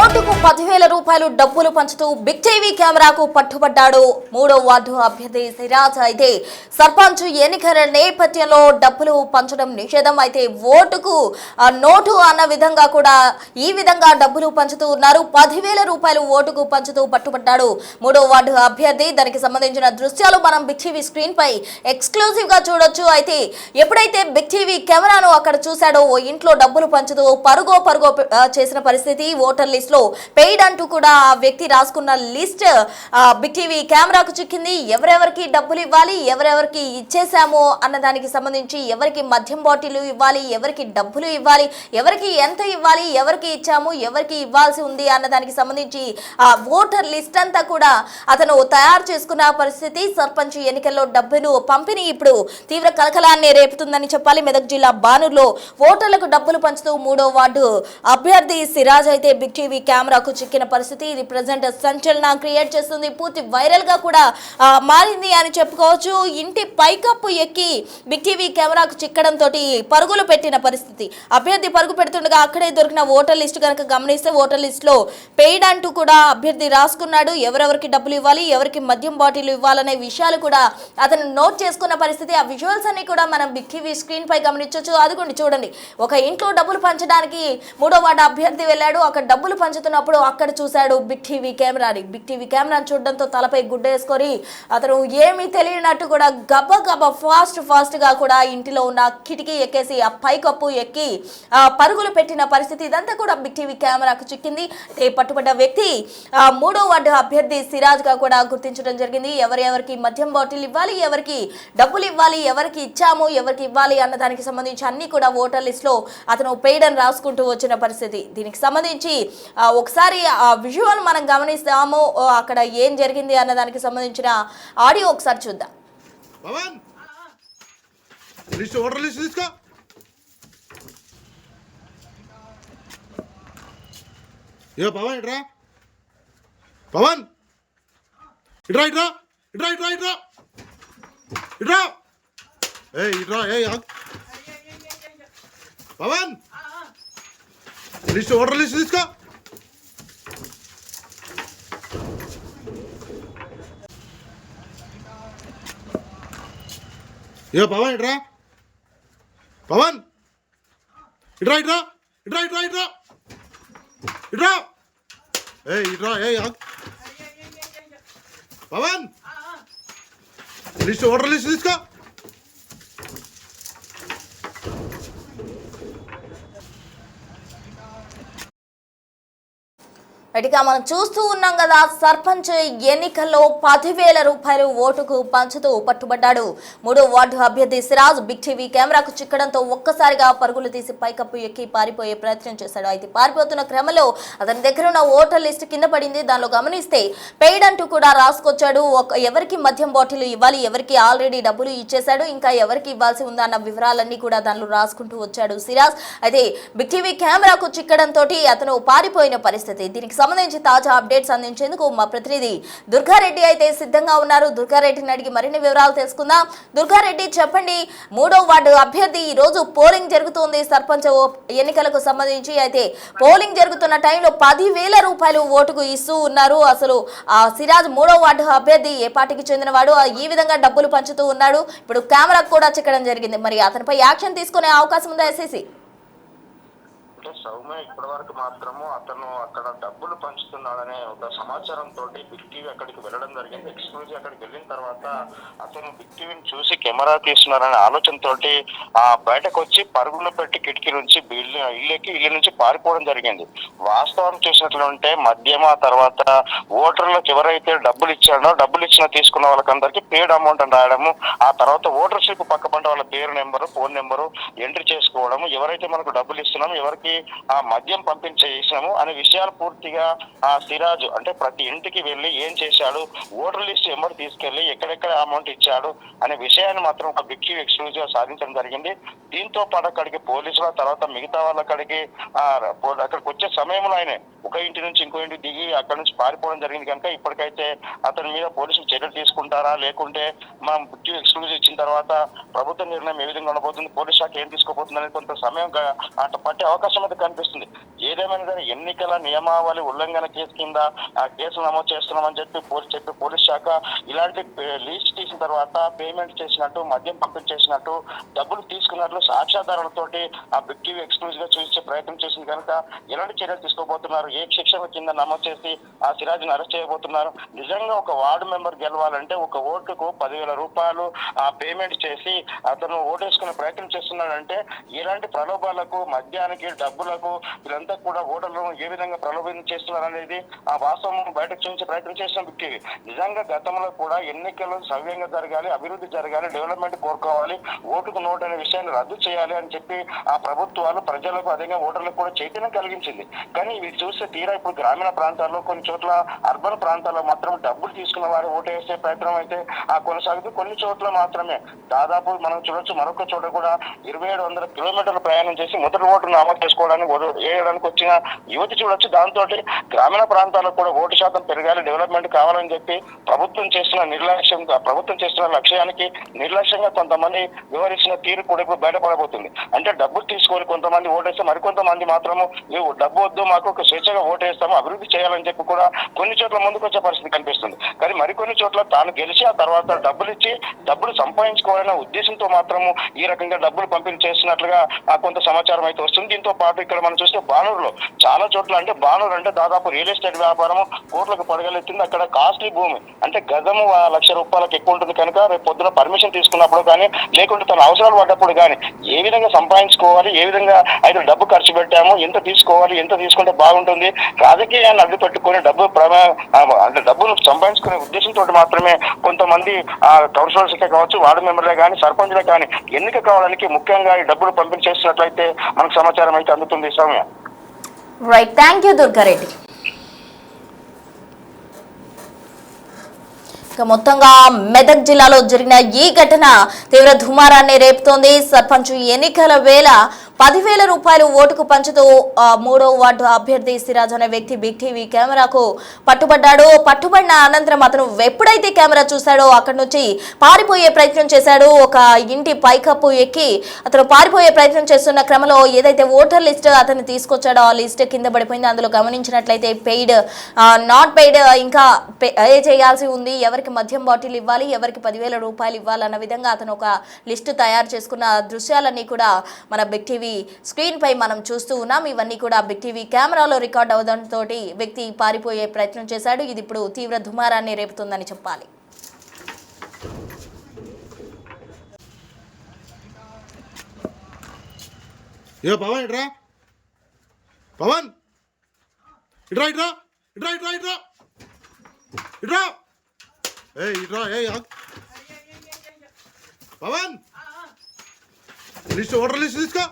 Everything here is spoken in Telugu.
ఓటుకు 10,000 రూపాయలు డబ్బులు పంచుతూ బిగ్ టీవీ కెమెరాకు పట్టుబడ్డాడు 3వ వార్డు అభ్యర్థి సిరాజ్. అయితే సర్పంచ్ ఎన్నికల నేపథ్యంలో డబ్బులు పంచడం నిషేధం. అయితే ఓటుకు నోటు అన్న విధంగా కూడా ఈ విధంగా డబ్బులు పంచుతూ ఉన్నారు. 10,000 రూపాయలు ఓటుకు పంచుతూ పట్టుబడ్డాడు 3వ వార్డు అభ్యర్థి. దానికి సంబంధించిన దృశ్యాలు మనం బిగ్ టీవీ స్క్రీన్ పై ఎక్స్క్లూజివ్ గా చూడొచ్చు. అయితే ఎప్పుడైతే బిగ్ టీవీ కెమెరాను అక్కడ చూశాడో ఓ ఇంట్లో డబ్బులు పంచుతూ పరుగో చేసిన పరిస్థితి. ఓటర్ లిస్ట్ లో పెయిడ్ అంటూ కూడా ఆ వ్యక్తి రాసుకున్న లిస్ట్ బిగ్ టీవీ కెమెరాకు చిక్కింది. ఎవరెవరికి డబ్బులు ఇవ్వాలి, ఎవరెవరికి ఇచ్చేసామో అన్న దానికి సంబంధించి, ఎవరికి మద్యం బాటిల్ ఇవ్వాలి, ఎవరికి డబ్బులు ఇవ్వాలి, ఎవరికి ఎంత ఇవ్వాలి, ఎవరికి ఇచ్చాము, ఎవరికి ఇవ్వాల్సి ఉంది అన్న దానికి సంబంధించి ఆ ఓటర్ లిస్ట్ అంతా కూడా అతను తయారు చేసుకున్న పరిస్థితి. సర్పంచ్ ఎన్నికల్లో డబ్బులు పంపిణీ ఇప్పుడు తీవ్ర కలకలాన్ని రేపుతుందని చెప్పాలి. మెదక్ జిల్లా బానూరులో ఓటర్లకు డబ్బులు పంచుతూ 3వ వార్డు అభ్యర్థి సిరాజ్ అయితే బిగ్ టీవీ కెమెరాకు చిక్కిన పరిస్థితి. ఇది ప్రజెంట్ సంచలనం క్రియేట్ చేస్తుంది. పూర్తి వైరల్ గా కూడా మారింది అని చెప్పుకోవచ్చు. ఇంటి పైకప్పు ఎక్కి బిగ్ టీవీ కెమెరాకు చిక్కడంతో పరుగులు పెట్టిన పరిస్థితి. అభ్యర్థి పరుగు పెడుతుండగా అక్కడే దొరికిన ఓటర్ లిస్ట్ కనుక గమనిస్తే ఓటర్ లిస్ట్ లో పెయిడ్ అంటూ కూడా అభ్యర్థి రాసుకున్నాడు. ఎవరెవరికి డబ్బులు ఇవ్వాలి, ఎవరికి మద్యం బాటిల్ ఇవ్వాలనే విషయాలు కూడా అతను నోట్ చేసుకున్న పరిస్థితి. ఆ విజువల్స్ అన్ని కూడా మనం బిగ్ టీవీ స్క్రీన్ పై గమనించవచ్చు. అదిగోండి చూడండి, ఒక ఇంట్లో డబ్బులు పంచడానికి 3వ వార్డు అభ్యర్థి వెళ్ళాడు. అక్కడ డబ్బులు పంచుతున్నప్పుడు అక్కడ చూశాడు బిగ్ టీవీ కెమెరాని. బిగ్ టీవీ కెమెరాని చూడడంతో తలపై గుడ్డ వేసుకొని అతను ఏమీ తెలియనట్టు కూడా గబగబా ఫాస్ట్ గా కూడా ఇంటిలో ఉన్న కిటికీ ఎక్కేసి ఆ పైకప్పు ఎక్కి పరుగులు పెట్టిన పరిస్థితి. ఇదంతా కూడా బిగ్ టీవీ కెమెరాకు చిక్కింది. పట్టుబడ్డ వ్యక్తి 3వ వార్డు అభ్యర్థి సిరాజ్ గా కూడా గుర్తించడం జరిగింది. ఎవరెవరికి మద్యం బాటిల్ ఇవ్వాలి, ఎవరికి డబ్బులు ఇవ్వాలి, ఎవరికి ఇచ్చాము, ఎవరికి ఇవ్వాలి అన్న దానికి సంబంధించి అన్ని కూడా ఓటర్ లిస్ట్ లో అతను పెయిడ్ అని రాసుకుంటూ వచ్చిన పరిస్థితి. దీనికి సంబంధించి ఒకసారి ఆ విజువల్ మనం గమనిస్తాము. అక్కడ ఏం జరిగింది అన్న దానికి సంబంధించిన ఆడియో ఒకసారి చూద్దాం. పవన్ ఇట్రా ఇట్రా ఇట్రా ఇట్రా ఇట్రా ఇట్రా ఇట్రా పవన్ లిస్ట్ ఓటర్ లిస్ట్ తీసుకో. పవన్ ఇట్రా పవన్ ఇట్రా ఇట్రా ఇట్రా ఇట్రా ఇట్రా ఇట్రా ఇట్రా పవన్ లిస్ట్ ఓటర్ లిస్ట్ తీసుకో. ఇక మనం చూస్తూ ఉన్నాం కదా, సర్పంచ్ ఎన్నికల్లో 10,000 రూపాయలు ఓటుకు పంచుతూ పట్టుబడ్డాడు 3వ వార్డు అభ్యర్థి సిరాజ్. బిగ్ టీవీ కెమెరాకు చిక్కడంతో ఒక్కసారిగా పరుగులు తీసి పైకప్పు ఎక్కి పారిపోయే ప్రయత్నం చేశాడు. అయితే పారిపోతున్న క్రమంలో అతని దగ్గర ఉన్న ఓటర్ లిస్ట్ కింద పడింది. దానిలో గమనిస్తే పెయిడ్ అంటూ కూడా రాసుకొచ్చాడు. ఎవరికి మద్యం బాటిల్ ఇవ్వాలి, ఎవరికి ఆల్రెడీ డబ్బులు ఇచ్చేశాడు, ఇంకా ఎవరికి ఇవ్వాల్సి ఉందా అన్న వివరాలన్నీ కూడా దానిలో రాసుకుంటూ వచ్చాడు సిరాజ్. అయితే బిగ్ టీవీ కెమెరాకు చిక్కడంతో అతను పారిపోయిన పరిస్థితి. దీనికి సంబంధించి తాజా అప్డేట్స్ అందించేందుకు మా ప్రతినిధి దుర్గారెడ్డి అయితే సిద్ధంగా ఉన్నారు. దుర్గారెడ్డిని అడిగి మరిన్ని వివరాలు తెలుసుకుందాం. దుర్గారెడ్డి, చెప్పండి, 3వ వార్డు అభ్యర్థి ఈ రోజు పోలింగ్ జరుగుతుంది సర్పంచ్ ఎన్నికలకు సంబంధించి. అయితే పోలింగ్ జరుగుతున్న టైంలో 10,000 రూపాయలు ఓటుకు ఇస్తూ ఉన్నారు. అసలు సిరాజ్ 3వ వార్డు అభ్యర్థి ఏ పార్టీకి చెందినవాడు, ఈ విధంగా డబ్బులు పంచుతూ ఉన్నాడు. ఇప్పుడు కెమెరాకు కూడా చిక్కడం జరిగింది. మరి అతనిపై యాక్షన్ తీసుకునే అవకాశం ఉందా ఎస్సీసీ? సౌమ్య ఇప్పటి వరకు మాత్రము అతను అక్కడ డబ్బులు పంచుతున్నాడనే ఒక సమాచారంతో బిగ్ టీవీ అక్కడికి వెళ్ళడం జరిగింది. ఎక్స్క్లూజివ్ అక్కడికి వెళ్ళిన తర్వాత అతను బిగ్ టీవీని చూసి కెమెరా తీస్తున్నారనే ఆలోచనతో బయటకు వచ్చి పరుగులు పెట్టి కిటికీ నుంచి ఇల్లు నుంచి పారిపోవడం జరిగింది. వాస్తవం చూసినట్లుంటే మద్యమ తర్వాత ఓటర్లకు ఎవరైతే డబ్బులు ఇచ్చాడో డబ్బులు తీసుకున్న వాళ్ళకందరికీ పేడ్ అమౌంట్ అని రాయడము, ఆ తర్వాత ఓటర్ స్లిప్ పక్క పంట వాళ్ళ పేరు నెంబరు ఫోన్ నెంబరు ఎంట్రీ చేసుకోవడము, ఎవరైతే మనకు డబ్బులు ఇస్తున్నామో ఎవరికి ఆ మద్యం పంపించేసాము అనే విషయాలు పూర్తిగా ఆ సిరాజు అంటే ప్రతి ఇంటికి వెళ్ళి ఏం చేశాడు, ఓటర్ లిస్ట్ ఎంబడి తీసుకెళ్లి ఎక్కడెక్కడ అమౌంట్ ఇచ్చాడు అనే విషయాన్ని మాత్రం ఒక బిగ్ టీవీ ఎక్స్క్లూజివ్ సాధించడం జరిగింది. దీంతో పాటు అక్కడికి పోలీసుల తర్వాత మిగతా వాళ్ళ అక్కడికి వచ్చే సమయంలో ఆయన ఒక ఇంటి నుంచి ఇంకో ఇంటికి దిగి అక్కడి నుంచి పారిపోవడం జరిగింది. కనుక ఇప్పటికైతే అతని మీద పోలీసులు చర్యలు తీసుకుంటారా, లేకుంటే మనం బిగ్ టీవీ ఎక్స్క్లూజివ్ ఇచ్చిన తర్వాత ప్రభుత్వ నిర్ణయం ఏ విధంగా ఉండబోతుంది, పోలీస్ శాఖ ఏం తీసుకోబోతుంది అనేది కొంత సమయం పట్టే అవకాశం అయితే కనిపిస్తుంది. ఏదేమైనా సరే ఎన్నికల నియమావళి ఉల్లంఘన కేసు కింద ఆ కేసులు నమోదు చేస్తున్నామని చెప్పి పోలీస్ శాఖ ఇలాంటి లీస్ట్ తీసిన తర్వాత పేమెంట్ చేసినట్టు, మద్యం పంపిణీ చేసినట్టు, డబ్బులు తీసుకున్నట్లు సాక్ష్యాధారాలతోటి ఆ బిగ్ టీవీ ఎక్స్క్లూజివ్ గా చూపించే ప్రయత్నం చేసింది కనుక ఎలాంటి చర్యలు తీసుకోబోతున్నారు, ఏ శిక్షల కింద నమోదు చేసి ఆ సిరాజ్ని అరెస్ట్ చేయబోతున్నారు. నిజంగా ఒక వార్డు మెంబర్ గెలవాలంటే ఒక ఓటుకు 10,000 రూపాయలు పేమెంట్ చేసి అతను ఓటేసుకునే ప్రయత్నం చేస్తున్నాడంటే ఇలాంటి ప్రలోభాలకు, మద్యానికి, డబ్బులకు వీళ్ళంతా కూడా ఓటర్లను ఏ విధంగా ప్రలోభం చేస్తున్నారు అనేది ఆ వాస్తవం బయటకు చూపించే ప్రయత్నం చేసిన బిగ్ టీవీ. నిజంగా గతంలో కూడా ఎన్నికలు సవ్యంగా జరగాలి, అభివృద్ధి జరగాలి, డెవలప్మెంట్ కోరుకోవాలి, ఓటుకు నోటు అనే విషయాన్ని రద్దు చేయాలి అని చెప్పి ఆ ప్రభుత్వాలు ప్రజలకు అదేగా ఓటర్లకు కూడా చైతన్యం కలిగించింది. కానీ ఇవి చూస్తే తీరా ఇప్పుడు గ్రామీణ ప్రాంతాల్లో కొన్ని చోట్ల, అర్బన్ ప్రాంతాల్లో మాత్రం డబ్బులు తీసుకున్న వారు ఓటు వేసే ప్రయత్నం అయితే కొనసాగుతూ కొన్ని చోట్ల మాత్రమే దాదాపు మనం చూడొచ్చు. మరొక చోట కూడా 2700 కిలోమీటర్లు ప్రయాణం చేసి మొదటి ఓటు నమోదు చేసుకోవడానికి వేయడానికి వచ్చిన యువతి చూడొచ్చు. దాంతో గ్రామీణ ప్రాంతాల్లో కూడా ఓటు శాతం పెరగాలి, డెవలప్మెంట్ కావాలని చెప్పి ప్రభుత్వం చేస్తున్న లక్ష్యానికి నిర్లక్ష్యంగా కొంతమంది వివరించిన తీరు కూడా ఇప్పుడు బయటపడబోతుంది. అంటే డబ్బులు తీసుకొని కొంతమంది ఓటేస్తే మరికొంతమంది మాత్రము నువ్వు డబ్బు వద్దు, మాకు ఒక స్వేచ్ఛగా ఓటేస్తాము, అభివృద్ధి చేయాలని చెప్పి కూడా కొన్ని చోట్ల ముందుకు వచ్చే పరిస్థితి కనిపిస్తుంది. కానీ మరికొన్ని చోట్ల తాను గెలిచి ఆ తర్వాత డబ్బులు ఇచ్చి డబ్బులు సంపాదించుకోవాలనే ఉద్దేశంతో మాత్రము ఈ రకంగా డబ్బులు పంపిణీ చేస్తున్నట్లుగా కొంత సమాచారం అయితే వస్తుంది. దీంతో పాటు ఇక్కడ మనం చూస్తే బానూరులో చాలా చోట్ల, అంటే బానూరు అంటే దాదాపు రియల్ ఎస్టేట్ వ్యాపారం కోట్లకు పడగలెత్తింది. అక్కడ కాస్ట్లీ భూమి, అంటే గజము 1,00,000 రూపాయలకు ఎక్కువ ఉంటుంది కనుక రేపు పొద్దున పర్మిషన్ తీసుకున్నప్పుడు కానీ, లేకుంటే తన అవసరాలు పడ్డప్పుడు కానీ ఏ విధంగా సంపాదించుకోవాలి, ఏ విధంగా అయితే డబ్బు ఖర్చు పెట్టాము, ఎంత తీసుకోవాలి, ఎంత తీసుకుంటే బాగుంటుంది, రాజకీయాన్ని అడ్డు పెట్టుకుని అంటే డబ్బులు సంపాదించుకునే ఉద్దేశంతో మాత్రమే కొంతమంది కౌన్సిలర్స్ కావచ్చు, వార్డు మెంబర్లే కానీ, సర్పంచ్లే కానీ ఎన్నిక కావడానికి ముఖ్యంగా ఈ డబ్బులు పంపిణీ చేస్తున్నట్లయితే మనకు సమాచారం అయితే అందుతుంది. Soumya. Right, thank you Durga Reddy. మొత్తంగా మెదక్ జిల్లాలో జరిగిన ఈ ఘటన తీవ్ర దుమారాన్ని రేపుతోంది. సర్పంచ్ ఎన్నికల వేళ 10,000 రూపాయలు ఓటుకు పంచుతూ 3వ వార్డు అభ్యర్థి సిరాజ్ అనే వ్యక్తి బిగ్ టీవీ కెమెరాకు పట్టుబడ్డాడు. పట్టుబడిన అనంతరం అతను ఎప్పుడైతే కెమెరా చూశాడో అక్కడి నుంచి పారిపోయే ప్రయత్నం చేశాడు. ఒక ఇంటి పైకప్పు ఎక్కి అతను పారిపోయే ప్రయత్నం చేస్తున్న క్రమంలో ఏదైతే ఓటర్ లిస్ట్ అతను తీసుకొచ్చాడో ఆ లిస్ట్ కింద పడిపోయింది. అందులో గమనించినట్లయితే పెయిడ్, నాట్ పెయిడ్, ఇంకా పే చేయాల్సి ఉంది, ఎవరికి మద్యం బాటిల్ ఇవ్వాలి, ఎవరికి 10,000 రూపాయలు ఇవ్వాలన్న విధంగా అతను ఒక లిస్టు తయారు చేసుకున్న దృశ్యాలన్నీ కూడా మన బిగ్ టీవీ స్క్రీన్ పై మనం చూస్తూ ఉన్నాం. ఇవన్నీ కూడా బిగ్ టీవీ కెమెరాలో రికార్డ్ అవడంతో వ్యక్తి పారిపోయే ప్రయత్నం చేశాడు. ఇది ఇప్పుడు తీవ్ర దుమారాన్ని రేపుతుందని చెప్పాలి. పవన్ ఇట్రా ఇట్రా ఇట్రా ఇట్రా ఇట్రా ఇట్రా ఇట్రా పవన్ లిస్ట్, ఓటర్ లిస్ట్ తీసుకో.